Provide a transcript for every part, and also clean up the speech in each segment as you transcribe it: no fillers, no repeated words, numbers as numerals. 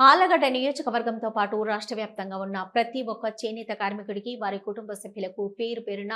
ఆళ్లగడ్డ నియోజకవర్గంతో పాటు రాష్ట్ర వ్యాప్తంగా ఉన్న ప్రతి ఒక్క చేనేత కార్మికుడికి వారి కుటుంబ సభ్యులకు పేరు పేరున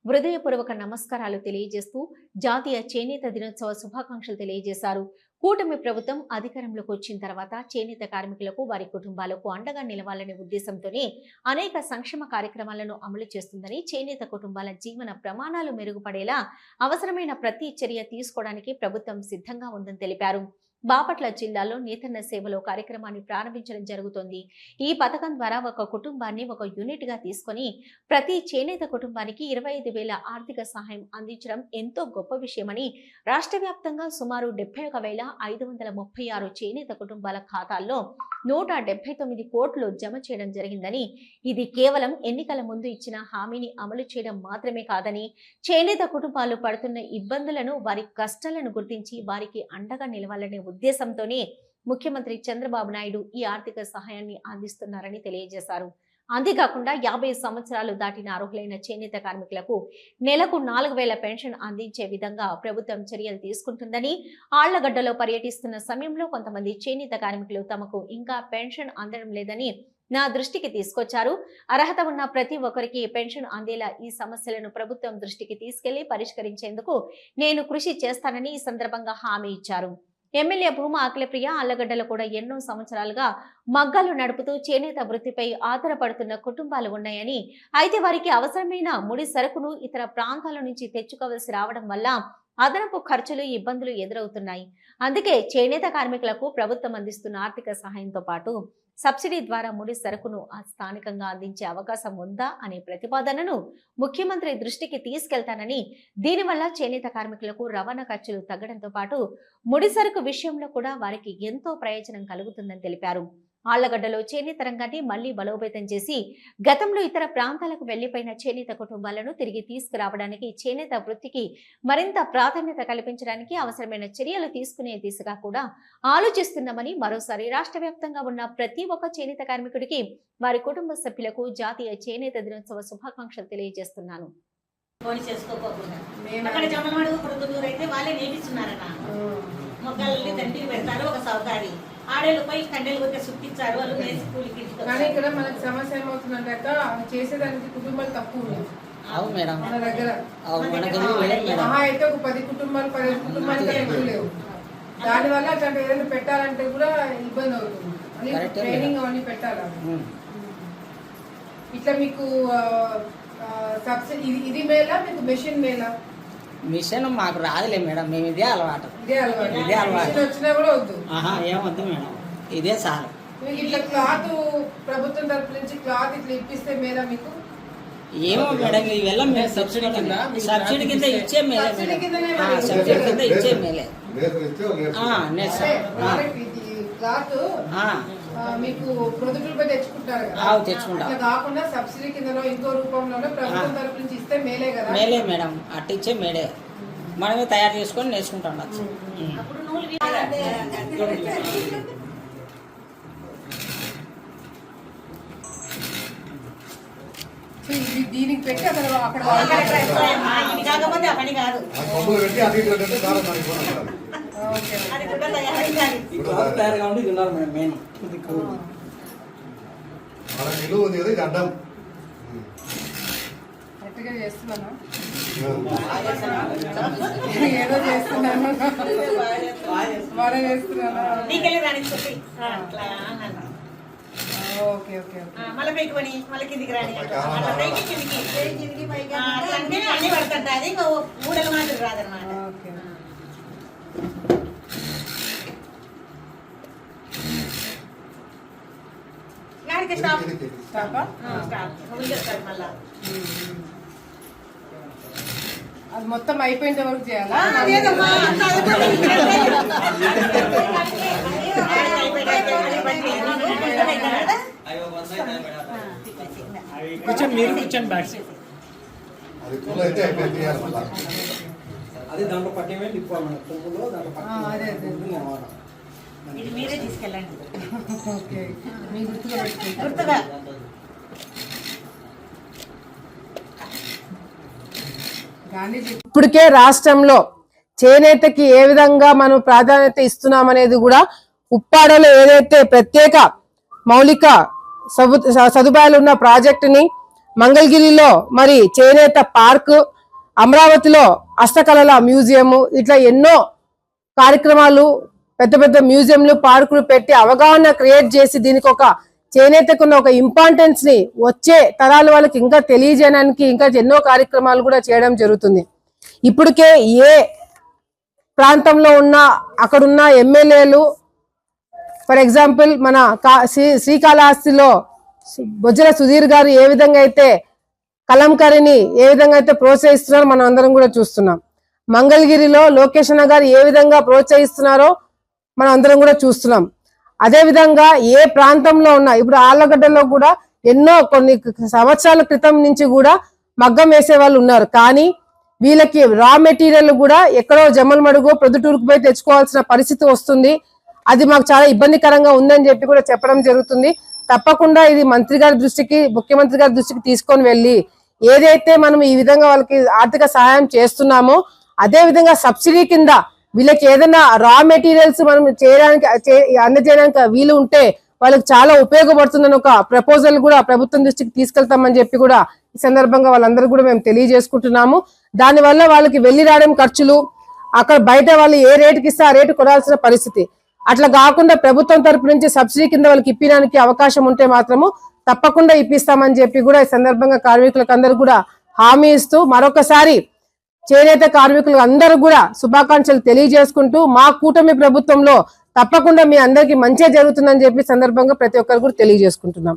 హృదయపూర్వక నమస్కారాలు తెలియజేస్తూ జాతీయ చేనేత దినోత్సవ శుభాకాంక్షలు తెలియజేశారు. కూటమి ప్రభుత్వం అధికారంలోకి వచ్చిన తర్వాత చేనేత కార్మికులకు వారి కుటుంబాలకు అండగా నిలవాలనే ఉద్దేశంతోనే అనేక సంక్షేమ కార్యక్రమాలను అమలు చేస్తుందని, చేనేత కుటుంబాల జీవన ప్రమాణాలు మెరుగుపడేలా అవసరమైన ప్రతి చర్య తీసుకోవడానికి ప్రభుత్వం సిద్ధంగా ఉందని తెలిపారు. బాపట్ల జిల్లాలో నేతన్న సేవలో కార్యక్రమాన్ని ప్రారంభించడం జరుగుతోంది. ఈ పథకం ద్వారా ఒక కుటుంబాన్ని ఒక యూనిట్ గా తీసుకొని ప్రతి చేనేత కుటుంబానికి 25,000 ఆర్థిక సహాయం అందించడం ఎంతో గొప్ప విషయమని, రాష్ట్ర వ్యాప్తంగా సుమారు 71,536 చేనేత కుటుంబాల ఖాతాల్లో 179 కోట్లు జమ చేయడం జరిగిందని, ఇది కేవలం ఎన్నికల ముందు ఇచ్చిన హామీని అమలు చేయడం మాత్రమే కాదని, చేనేత కుటుంబాలు పడుతున్న ఇబ్బందులను, వారి కష్టాలను గుర్తించి వారికి అండగా నిలవాలనే ఉద్దేశంతోనే ముఖ్యమంత్రి చంద్రబాబు నాయుడు ఈ ఆర్థిక సహాయాన్ని అందిస్తున్నారని తెలియజేశారు. అంతేకాకుండా 50 సంవత్సరాలు దాటిన అర్హులైన చేనేత కార్మికులకు నెలకు 4,000 పెన్షన్ అందించే విధంగా ప్రభుత్వం చర్యలు తీసుకుంటుందని, ఆళ్లగడ్డలో పర్యటిస్తున్న సమయంలో కొంతమంది చేనేత కార్మికులు తమకు ఇంకా పెన్షన్ అందడం లేదని నా దృష్టికి తీసుకొచ్చారు. అర్హత ఉన్న ప్రతి ఒక్కరికి పెన్షన్ అందేలా ఈ సమస్యలను ప్రభుత్వం దృష్టికి తీసుకెళ్లి పరిష్కరించేందుకు నేను కృషి చేస్తానని ఈ సందర్భంగా హామీ ఇచ్చారు. ఎమ్మెల్యే భూమా అఖిలప్రియ ఆళ్లగడ్డలో కూడా ఎన్నో సంవత్సరాలుగా మగ్గాలు నడుపుతూ చేనేత వృత్తిపై ఆధారపడుతున్న కుటుంబాలు ఉన్నాయని, అయితే వారికి అవసరమైన ముడి సరుకును ఇతర ప్రాంతాల నుంచి తెచ్చుకోవలసి రావడం వల్ల అదనపు ఖర్చులు, ఇబ్బందులు ఎదురవుతున్నాయి. అందుకే చేనేత కార్మికులకు ప్రభుత్వం అందిస్తున్న ఆర్థిక సహాయంతో పాటు సబ్సిడీ ద్వారా ముడి సరుకును స్థానికంగా అందించే అవకాశం ఉందా అనే ప్రతిపాదనను ముఖ్యమంత్రి దృష్టికి తీసుకెళ్తానని, దీనివల్ల చేనేత కార్మికులకు రవాణా ఖర్చులు తగ్గడంతో పాటు ముడి సరుకు విషయంలో కూడా వారికి ఎంతో ప్రయోజనం కలుగుతుందని తెలిపారు. ఆళ్లగడ్డలో చేనేత రంగాన్ని మళ్లీ బలోపేతం చేసి గతంలో ఇతర ప్రాంతాలకు వెళ్లిపోయిన చేనేత కుటుంబాలను తిరిగి తీసుకురావడానికి, చేనేత వృత్తికి మరింత ప్రాధాన్యత కల్పించడానికి అవసరమైన చర్యలు తీసుకునే దిశగా కూడా ఆలోచిస్తున్నామని, మరోసారి రాష్ట్ర వ్యాప్తంగా ఉన్న ప్రతి ఒక్క చేనేత కార్మికుడికి వారి కుటుంబ సభ్యులకు జాతీయ చేనేత దినోత్సవ శుభాకాంక్షలు తెలియజేస్తున్నాను. కానీ ఇక్కడ మనకు సమస్య ఏమవుతుందంటే చేసేదానికి కుటుంబాలు తక్కువ ఉన్నాయి మన దగ్గర. అయితే ఒక 10 కుటుంబాలు 15 కుటుంబాలు ఎక్కువ లేవు. దానివల్ల అట్లాంటి ఏదైనా పెట్టాలంటే కూడా ఇబ్బంది అవుతుంది. ట్రైనింగ్ అవన్నీ పెట్టాలి. ఇట్లా మీకు సబ్సిడీ ఇది మేలా, మీకు మెషిన్ మేలా? మిషన్ మాకు రాదులే మేడం, మేము ఇదే అలవాటు. వచ్చినా కూడా వద్దు, ఏమొద్దు మేడం, ఇదే చాలు. మీకు ఇట్లా క్లాత్ ప్రభుత్వం తరపు నుంచి క్లాత్ ఇట్లా ఇప్పిస్తే మేలా మీకు? ఏమో మేడం, ఇవెల్లా మేము సబ్సిడీ కింద ఇచ్చే మేలే మేడం, సబ్సిడీ కింద ఇచ్చే మేలే. క్లాత్ మీకు ప్రొద్దుటూరుపై తెచ్చుకుంటారు తెచ్చుకుంటాం. కాకుండా సబ్సిడీ కిందలో ఇంకో రూపంలోనే ప్రభుత్వం తరపు నుంచి ఇస్తే మేలే కదా? మేలే మేడం, అట్టు ఇచ్చే మేలే. మనమే తయారు చేసుకొని నేర్చుకుంటాం. దీనికి పెట్టి అక్కడ కరెక్ట్గా చేస్తున్నాను, ఏదో చేస్తున్నాను, బాగా చేస్తున్నాను. ఓకే ఓకే మళ్ళీ పైకి మళ్ళీ కిందికి రాని అన్ని పడుతుంటది, ఇంకా ఊడలు మాత్రం రాదనమాట. అది మొత్తం అయిపోయిన వరకు చేయాలా? మీరు కూర్చొని బ్యాక్ అది దాంట్లో పట్టేమే తిప్పాలి కొమ్ములో, ఇది మీరే తీసుకెళ్ళండి గుర్తుగా. ఇప్పటికే రాష్ట్రంలో చేనేతకి ఏ విధంగా మనం ప్రాధాన్యత ఇస్తున్నాం అనేది కూడా ఉప్పాడలో ఏదైతే ప్రత్యేక మౌలిక సదుపాయాలు ఉన్న ప్రాజెక్టుని, మంగళగిరిలో మరి చేనేత పార్క్, అమరావతిలో హస్తకళల మ్యూజియం, ఇట్లా ఎన్నో కార్యక్రమాలు, పెద్ద పెద్ద మ్యూజియంలు, పార్కులు పెట్టి అవగాహన క్రియేట్ చేసి దీనికి ఒక చేనేతకున్న ఒక ఇంపార్టెన్స్ ని వచ్చే తరాల వాళ్ళకి ఇంకా తెలియజేయడానికి ఇంకా ఎన్నో కార్యక్రమాలు కూడా చేయడం జరుగుతుంది. ఇప్పటికే ఏ ప్రాంతంలో ఉన్న అక్కడున్న ఎమ్మెల్యేలు, ఫర్ ఎగ్జాంపుల్ మన శ్రీకాళహస్తిలో బొజ్జల సుధీర్ గారు ఏ విధంగా అయితే కలంకారీని ఏ విధంగా అయితే ప్రోత్సహిస్తున్నారో మనం అందరం కూడా చూస్తున్నాం. మంగళగిరిలో లోకేష్ అన్న గారు ఏ విధంగా ప్రోత్సహిస్తున్నారో మనం అందరం కూడా చూస్తున్నాం. అదే విధంగా ఏ ప్రాంతంలో ఉన్నా, ఇప్పుడు ఆళ్లగడ్డలో కూడా ఎన్నో కొన్ని సంవత్సరాల క్రితం నుంచి కూడా మగ్గం వేసే వాళ్ళు ఉన్నారు. కానీ వీళ్ళకి రా మెటీరియల్ కూడా ఎక్కడో జమ్మలమడుగు, ప్రొద్దుటూరుకు పోయి తెచ్చుకోవాల్సిన పరిస్థితి వస్తుంది. అది మాకు చాలా ఇబ్బందికరంగా ఉందని చెప్పి కూడా చెప్పడం జరుగుతుంది. తప్పకుండా ఇది మంత్రి గారి దృష్టికి, ముఖ్యమంత్రి గారి దృష్టికి తీసుకొని వెళ్ళి ఏదైతే మనం ఈ విధంగా వాళ్ళకి ఆర్థిక సహాయం చేస్తున్నామో అదే విధంగా సబ్సిడీ కింద వీళ్ళకి ఏదైనా రా మెటీరియల్స్ మనం అందజేయడానికి వీలు ఉంటే వాళ్ళకి చాలా ఉపయోగపడుతుందని ఒక ప్రపోజల్ కూడా ప్రభుత్వం దృష్టికి తీసుకెళ్తామని చెప్పి కూడా ఈ సందర్భంగా వాళ్ళందరూ కూడా మేము తెలియజేసుకుంటున్నాము. దానివల్ల వాళ్ళకి వెళ్ళి రావడం ఖర్చులు, అక్కడ బయట వాళ్ళు ఏ రేటుకి ఇస్తే ఆ రేటు కొనాల్సిన పరిస్థితి, అట్లా కాకుండా ప్రభుత్వం తరపు నుంచి సబ్సిడీ కింద వాళ్ళకి ఇప్పడానికి అవకాశం ఉంటే మాత్రము తప్పకుండా ఇప్పిస్తామని చెప్పి కూడా ఈ సందర్భంగా కార్మికులకు అందరూ కూడా హామీ ఇస్తూ మరొకసారి చేనేత కార్మికులు అందరూ కూడా శుభాకాంక్షలు తెలియజేసుకుంటూ మా కూటమి ప్రభుత్వంలో తప్పకుండా మీ అందరికీ మంచి జరుగుతుందని చెప్పి సందర్భంగా ప్రతి ఒక్కరు కూడా తెలియజేసుకుంటున్నాం.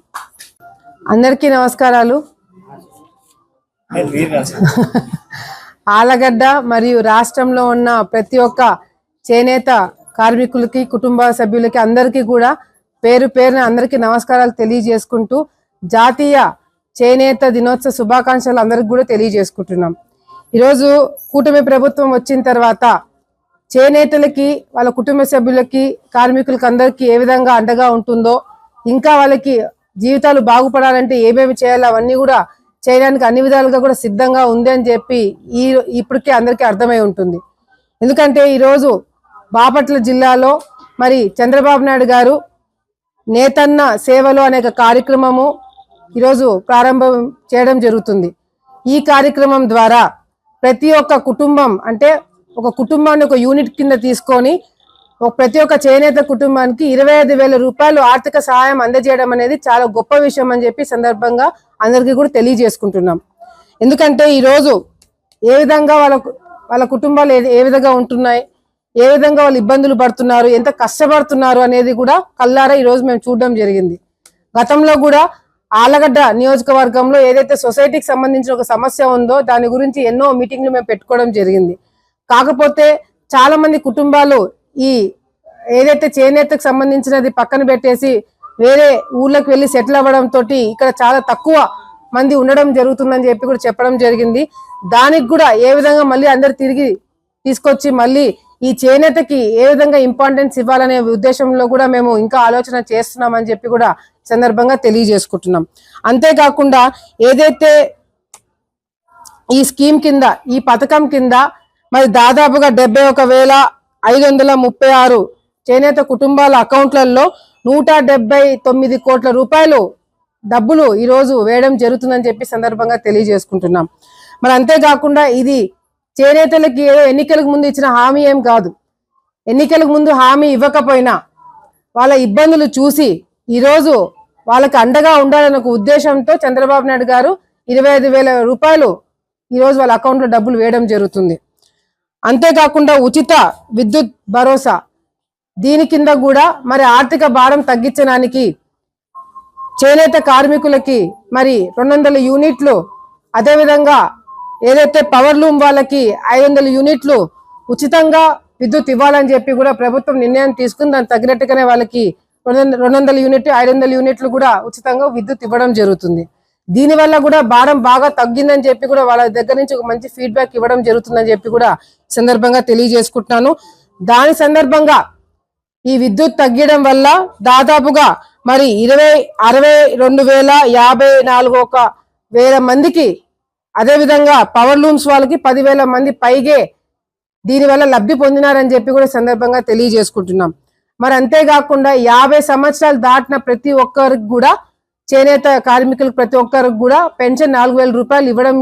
అందరికీ నమస్కారాలు. ఆలగడ్డ మరియు రాష్ట్రంలో ఉన్న ప్రతి ఒక్క చేనేత కార్మికులకి, కుటుంబ సభ్యులకి అందరికీ కూడా పేరు పేరున అందరికీ నమస్కారాలు తెలియజేసుకుంటూ జాతీయ చేనేత దినోత్సవ శుభాకాంక్షలు అందరికి కూడా తెలియజేసుకుంటున్నాం. ఈరోజు కూటమి ప్రభుత్వం వచ్చిన తర్వాత చేనేతలకి, వాళ్ళ కుటుంబ సభ్యులకి, కార్మికులకి అందరికీ ఏ విధంగా అండగా ఉంటుందో, ఇంకా వాళ్ళకి జీవితాలు బాగుపడాలంటే ఏమేమి చేయాలో అవన్నీ కూడా చేయడానికి అన్ని విధాలుగా కూడా సిద్ధంగా ఉంది అని చెప్పి ఇప్పటికే అందరికీ అర్థమై ఉంటుంది. ఎందుకంటే ఈరోజు బాపట్ల జిల్లాలో మరి చంద్రబాబు నాయుడు గారు నేతన్న సేవలు అనే కార్యక్రమము ఈరోజు ప్రారంభం చేయడం జరుగుతుంది. ఈ కార్యక్రమం ద్వారా ప్రతి ఒక్క కుటుంబం, అంటే ఒక కుటుంబాన్ని ఒక యూనిట్ కింద తీసుకొని ప్రతి ఒక్క చేనేత కుటుంబానికి 25,000 రూపాయలు ఆర్థిక సహాయం అందజేయడం అనేది చాలా గొప్ప విషయం అని చెప్పి సందర్భంగా అందరికీ కూడా తెలియజేసుకుంటున్నాం. ఎందుకంటే ఈరోజు ఏ విధంగా వాళ్ళ కుటుంబాలు ఏ విధంగా ఉంటున్నాయి, ఏ విధంగా వాళ్ళు ఇబ్బందులు పడుతున్నారు, ఎంత కష్టపడుతున్నారు అనేది కూడా కల్లారా ఈరోజు మేము చూడడం జరిగింది. గతంలో కూడా ఆలగడ్డ నియోజకవర్గంలో ఏదైతే సొసైటీకి సంబంధించిన ఒక సమస్య ఉందో దాని గురించి ఎన్నో మీటింగ్లు మేము పెట్టుకోవడం జరిగింది. కాకపోతే చాలా మంది కుటుంబాలు ఈ ఏదైతే చేనేతకు సంబంధించినది పక్కన పెట్టేసి వేరే ఊర్లకు వెళ్ళి సెటిల్ అవ్వడం తోటి ఇక్కడ చాలా తక్కువ మంది ఉండడం జరుగుతుందని చెప్పి కూడా చెప్పడం జరిగింది. దానికి కూడా ఏ విధంగా మళ్ళీ అందరు తిరిగి తీసుకొచ్చి మళ్ళీ ఈ చేనేతకి ఏ విధంగా ఇంపార్టెన్స్ ఇవ్వాలనే ఉద్దేశంలో కూడా మేము ఇంకా ఆలోచన చేస్తున్నామని చెప్పి కూడా సందర్భంగా తెలియజేసుకుంటున్నాం. అంతేకాకుండా ఏదైతే ఈ స్కీమ్ కింద, ఈ పథకం కింద మరి దాదాపుగా 71,536 చేనేత కుటుంబాల అకౌంట్లలో 179 కోట్ల రూపాయలు డబ్బులు ఈరోజు వేయడం జరుగుతుందని చెప్పి సందర్భంగా తెలియజేసుకుంటున్నాం. మరి అంతేకాకుండా ఇది చేనేతలకి ఏదో ఎన్నికలకు ముందు ఇచ్చిన హామీ ఏం కాదు. ఎన్నికలకు ముందు హామీ ఇవ్వకపోయినా వాళ్ళ ఇబ్బందులు చూసి ఈరోజు వాళ్ళకి అండగా ఉండాలనే ఒక ఉద్దేశంతో చంద్రబాబు నాయుడు గారు 25,000 రూపాయలు ఈరోజు వాళ్ళ అకౌంట్లో డబ్బులు వేయడం జరుగుతుంది. అంతేకాకుండా ఉచిత విద్యుత్ భరోసా, దీని కింద కూడా మరి ఆర్థిక భారం తగ్గించడానికి చేనేత కార్మికులకి మరి 200 యూనిట్లు, అదేవిధంగా ఏదైతే పవర్ లూమ్ వాళ్ళకి 500 యూనిట్లు ఉచితంగా విద్యుత్ ఇవ్వాలని చెప్పి కూడా ప్రభుత్వం నిర్ణయం తీసుకుని దానికి తగినట్టుగానే వాళ్ళకి 200 యూనిట్ 500 యూనిట్లు కూడా ఉచితంగా విద్యుత్ ఇవ్వడం జరుగుతుంది. దీనివల్ల కూడా భారం బాగా తగ్గిందని చెప్పి కూడా వాళ్ళ దగ్గర నుంచి ఒక మంచి ఫీడ్బ్యాక్ ఇవ్వడం జరుగుతుందని చెప్పి కూడా సందర్భంగా తెలియజేసుకుంటున్నాను. దాని సందర్భంగా ఈ విద్యుత్ తగ్గడం వల్ల దాదాపుగా మరి 62,054 మందికి, అదేవిధంగా పవర్ లూమ్స్ వాళ్ళకి 10,000 మంది పైగే దీనివల్ల లబ్ధి పొందినారని చెప్పి కూడా సందర్భంగా తెలియజేసుకుంటున్నాం. మరి అంతేకాకుండా 50 సంవత్సరాలు దాటిన ప్రతి ఒక్కరికి కూడా చేనేత కార్మికులకు ప్రతి ఒక్కరికి కూడా పెన్షన్ 4,000 రూపాయలు ఇవ్వడం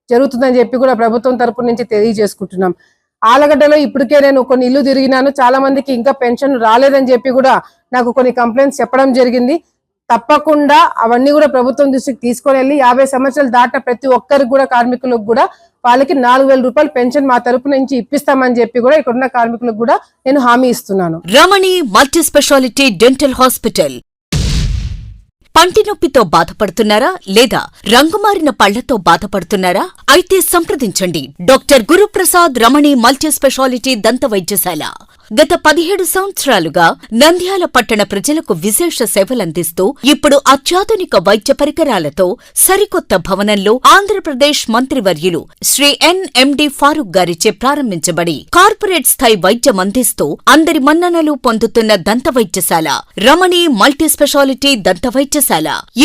జరుగుతుందని చెప్పి కూడా ప్రభుత్వం తరపు నుంచి తెలియజేసుకుంటున్నాం. ఆలగడ్డలో ఇప్పటికే నేను కొన్ని ఇల్లు తిరిగినాను, చాలా మందికి ఇంకా పెన్షన్ రాలేదని చెప్పి కూడా నాకు కొన్ని కంప్లైంట్స్ చెప్పడం జరిగింది. తప్పకుండా అవన్నీ కూడా ప్రభుత్వం దృష్టికి తీసుకొని వెళ్ళి 50 సంవత్సరాలు దాటిన ప్రతి ఒక్కరికి కూడా కార్మికులకు కూడా వాళ్ళకి 4,000 రూపాయలు పెన్షన్ మా తరపు నుంచి ఇప్పిస్తామని చెప్పి కూడా ఇక్కడున్న కార్మికులకు కూడా నేను హామీ ఇస్తున్నాను. రమణి మల్టీ స్పెషాలిటీ డెంటల్ హాస్పిటల్. పంటి నొప్పితో బాధపడుతున్నారా లేదా రంగుమారిన పళ్లతో బాధపడుతున్నారా? అయితే సంప్రదించండి డాక్టర్ గురుప్రసాద్ రమణి మల్టీ స్పెషాలిటీ దంత వైద్యశాల. గత 17 సంవత్సరాలుగా నంద్యాల పట్టణ ప్రజలకు విశేష సేవలందిస్తూ ఇప్పుడు అత్యాధునిక వైద్య పరికరాలతో సరికొత్త భవనంలో ఆంధ్రప్రదేశ్ మంత్రివర్యులు శ్రీ ఎన్ఎండి ఫారూక్ గారిచే ప్రారంభించబడి కార్పొరేట్ స్థాయి వైద్యం అందిస్తూ అందరి మన్ననలు పొందుతున్న దంత వైద్యశాల రమణి మల్టీ స్పెషాలిటీ దంత వైద్యశాల.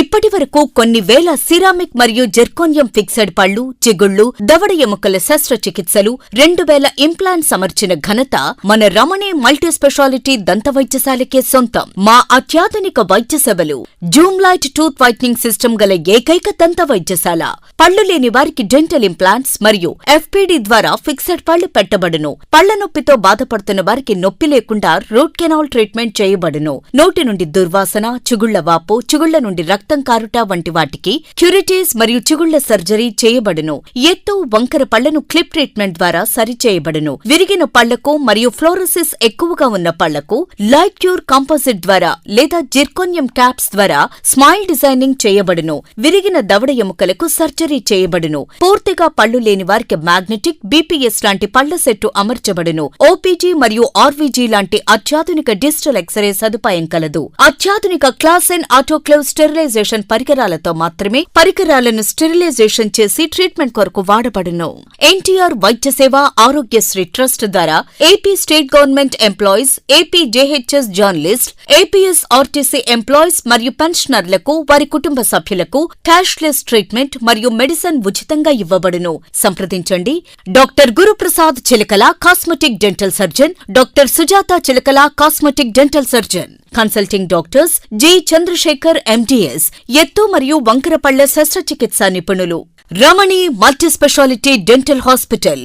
ఇప్పటి వరకు కొన్ని వేల సిరామిక్ మరియు జెర్కోనియం ఫిక్సెడ్ పళ్లు, చిగుళ్లు, దవడ ఎముకల శస్త్రచికిత్సలు, 2000 ఇంప్లాంట్స్ అమర్చిన ఘనత మన రమణి మల్టీ స్పెషాలిటీ దంత వైద్యశాలకే సొంతం. మా అత్యాధునిక వైద్య సేవలు Zoom light tooth whitening system గల ఏకైక దంత వైద్యశాల. పళ్లు లేని వారికి డెంటల్ ఇంప్లాంట్స్ మరియు ఎఫ్పిడి ద్వారా ఫిక్సెడ్ పళ్లు పెట్టబడును. పళ్ల నొప్పితో బాధపడుతున్న వారికి నొప్పి లేకుండా రూట్ కెనాల్ ట్రీట్మెంట్ చేయబడును. నోటి నుండి దుర్వాసన, చిగుళ్ల వాపు, చిగుళ్ల నుండి రక్తం కారుట వంటి వాటికి క్యూరిటీస్ మరియు చిగుళ్ల సర్జరీ చేయబడును. ఎత్తు, వంకర పళ్లను క్లిప్ ట్రీట్మెంట్ ద్వారా సరిచేయబడును. విరిగిన పళ్లకు మరియు ఫ్లోరోసిస్ ఎక్కువగా ఉన్న పళ్లకు లైట్ క్యూర్ కాంపోజిట్ ద్వారా లేదా జిర్కోనియం క్యాప్స్ ద్వారా స్మైల్ డిజైనింగ్ చేయబడును. విరిగిన దవడ ఎముకలకు సర్జరీ చేయబడును. పూర్తిగా పళ్లు లేని వారికి మ్యాగ్నెటిక్, బీపీఎస్ లాంటి పళ్ల సెట్టు అమర్చబడును. ఓపీజీ మరియు ఆర్వీజీ లాంటి అత్యాధునిక డిజిటల్ ఎక్స్రే సదుపాయం కలదు. అత్యాధునిక క్లాస్ ఎన్ ఆటోక్లేవ్ స్టెరిలైజేషన్ పరికరాలతో మాత్రమే పరికరాలను స్టెరిలైజేషన్ చేసి ట్రీట్మెంట్ కొరకు వాడబడును. ఎన్టీఆర్ వైద్య సేవ ఆరోగ్యశ్రీ ట్రస్ట్ ద్వారా AP state government employees, AP JHS journalist, APS RTC employees మరియు పెన్షనర్లకు వారి కుటుంబ సభ్యులకు క్యాష్లెస్ ట్రీట్మెంట్ మరియు మెడిసిన్ ఉచితంగా ఇవ్వబడును. సంప్రదించండి doctor Guruprasad Chilakala cosmetic dental surgeon, doctor Sujatha Chilakala cosmetic dental surgeon. Consulting doctors G Chandrasekhar MDS, ఎత్తు మరియు వంకర పళ్ల శస్త్రచికిత్సా నిపుణులు. Ramani multi speciality dental hospital,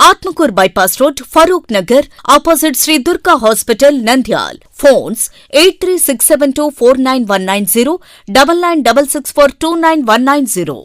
Atmakur bypass road, Farooq Nagar, opposite Shri Durga hospital, Nandyal. Phones 8367249190, 9966429190.